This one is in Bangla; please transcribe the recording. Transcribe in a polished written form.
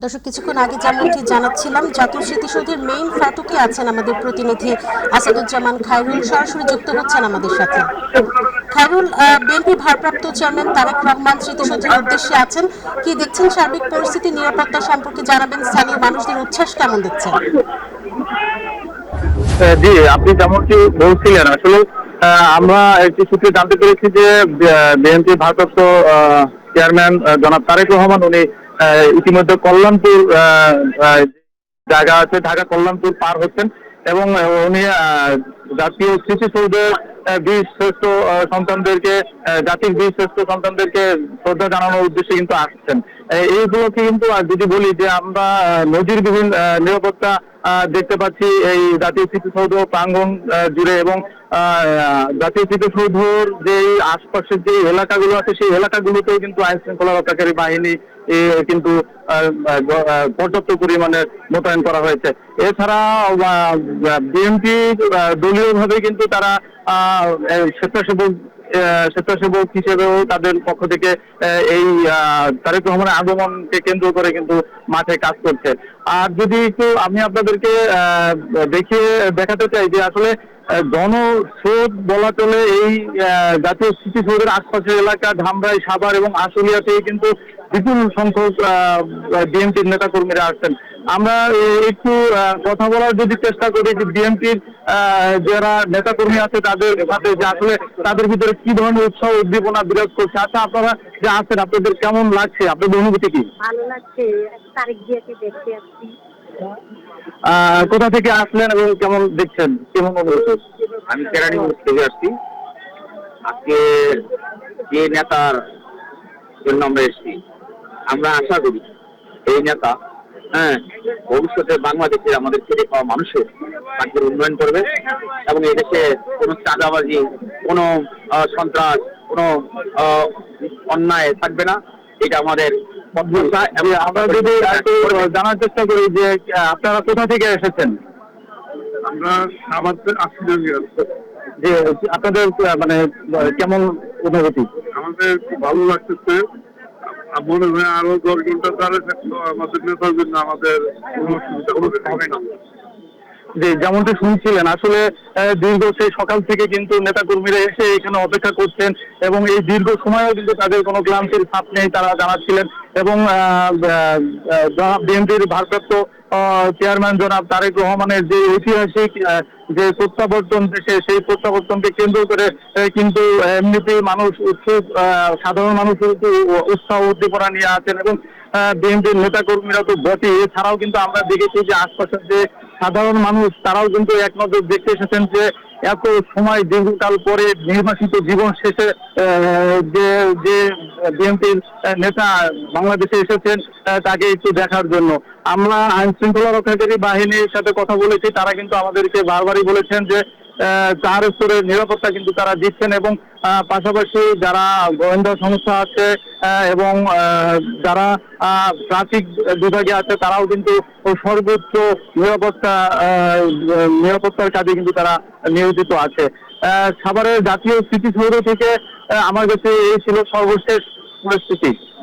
দর্শক, কিছুক্ষণ আগে যেমনটি জানাচ্ছিলাম, জাতীয় স্মৃতিসৌধের মেইন ফটকে আছেন আমাদের প্রতিনিধি আসাদুজ্জামান খায়রুল, সরাসরি যুক্ত হচ্ছেন আমাদের সাথে। খায়রুল, বিএনপি ভারপ্রাপ্ত চেয়ারম্যান তারেক রহমান স্মৃতিসৌধের উদ্দেশ্যে আছেন। কি দেখছেন সার্বিক পরিস্থিতি, নিরাপত্তা সম্পর্কে জানাবেন, স্থানীয় মানুষদের উচ্ছ্বাস কেমন দেখছেন? জি, আপনি যেমনটি বলছিলেন আসলে আমরা একটি সূত্রে জানতে পেরেছি যে বিএনপি ভারপ্রাপ্ত চেয়ারম্যান জনাব তারেক রহমান উনি ইতিমধ্যে কল্যাণপুর জায়গা আছে ঢাকা কল্যাণপুর পার হচ্ছেন এবং উনি জাতীয় স্মৃতিসৌধের বীর শ্রেষ্ঠ সন্তানদেরকে জাতির বীর শ্রেষ্ঠ সন্তানদেরকে শ্রদ্ধা জানানোর উদ্দেশ্যে কিন্তু আসছেন। এই উপলক্ষে কিন্তু যদি বলি যে আমরা নজিরবিহীন নিরাপত্তা দেখতে পাচ্ছি এই জাতীয় স্মৃতিসৌধ প্রাঙ্গণ জুড়ে এবং জাতীয় স্মৃতিসৌধর যে আশপাশের যে এলাকাগুলো আছে সেই এলাকাগুলোতেও কিন্তু আইন শৃঙ্খলা রক্ষাকারী বাহিনী কিন্তু পর্যাপ্ত পরিমাণে মোতায়েন করা হয়েছে। এছাড়া বিএনপি দলীয়ভাবে কিন্তু তারা স্বেচ্ছাসেবক হিসেবেও তাদের পক্ষ থেকে এই তারেক রহমানের আগমনকে কেন্দ্র করে কিন্তু মাঠে কাজ করছে। আর যদি একটু আমি আপনাদেরকে দেখাতে চাই যে আসলে জনস্রোত বলা চলে এই জাতীয় স্মৃতিসৌধের আশপাশের এলাকা ধামরাই, সাভার এবং আশুলিয়াতে কিন্তু বিপুল সংখ্যক বিএনপির নেতাকর্মীরা আসছেন। আমরা একটু কথা বলার যদি চেষ্টা করি যে বিএনপির যারা নেতাকর্মী আছে তাদের সাথে, যে আসলে তাদের ভিতরে কি ধরনের উৎসাহ উদ্দীপনা বিরাজ করছে। আচ্ছা, আপনারা যে আছেন আপনাদের কেমন লাগছে, আপনাদের অনুভূতি কি? ভালো লাগছে, তারিখ দিয়েছি দেখতে আসছি। কোথা থেকে আসলেন এবং কেমন দেখছেন, কেমন অনুভূতি? আমি কেরানীগঞ্জ থেকে আসছি। আজকে যে নেতার জন্য আমরা এসেছি, আমরা আশা করি এই নেতা ভবিষ্যতে বাংলাদেশের আমাদের খেটে খাওয়া মানুষের তাদের উন্নয়ন করবে এবং এই দেশে কোনো চাঁদাবাজি, কোনো সন্ত্রাস, কোনো অন্যায় থাকবে না। এটা আমাদের প্রত্যাশা। এবং আমরা যদি একটু জানার চেষ্টা করি যে আপনারা কোথা থেকে এসেছেন? আমরা আমাদের যে আপনাদের মানে কেমন অনুভূতি? আমাদের খুব ভালো লাগতেছে। মনে হয় আরো 10 ঘন্টা তারা থাকতো আমাদের নেতার জন্য আমাদের কোনো অসুবিধা হবে না। যে যেমনটি শুনছিলেন আসলে দীর্ঘ সেই সকাল থেকে কিন্তু নেতাকর্মীরা এসে এখানে অপেক্ষা করছেন এবং এই দীর্ঘ সময়ও কিন্তু তাদের কোনো ক্লান্তির ছাপ নেই, তারা জানাচ্ছিলেন। এবং বিএনপির ভারপ্রাপ্ত চেয়ারম্যান জনাব তারেক রহমানের যে ঐতিহাসিক যে প্রত্যাবর্তন দেশে, সেই প্রত্যাবর্তনকে কেন্দ্র করে কিন্তু এমনিতেই মানুষ উৎসুক, সাধারণ মানুষ উৎসাহ উদ্দীপনা নিয়ে আছেন এবং বিএনপির নেতাকর্মীরা তো বটে। এছাড়াও কিন্তু আমরা দেখেছি যে আশপাশের যে সাধারণ মানুষ তারাও কিন্তু এক নজর দেখতে এসেছেন যে এত সময় দীর্ঘকাল পরে নির্বাসিত জীবন শেষে যে যে বিএনপির নেতা বাংলাদেশে এসেছেন তাকে একটু দেখার জন্য। আমরা আইন শৃঙ্খলা রক্ষাকারী বাহিনীর সাথে কথা বলেছি, তারা কিন্তু আমাদেরকে বারবারই বলেছেন যে 4 স্তরের নিরাপত্তা কিন্তু তারা দিচ্ছেন এবং পাশাপাশি যারা গোয়েন্দা সংস্থা আছে এবং যারা ট্রাফিক বিভাগে আছে তারাও কিন্তু সর্বোচ্চ নিরাপত্তার কাজে কিন্তু তারা নিয়োজিত আছে। সাভারের জাতীয় স্মৃতিসৌধ থেকে আমার কাছে এই ছিল সর্বশেষ পরিস্থিতি।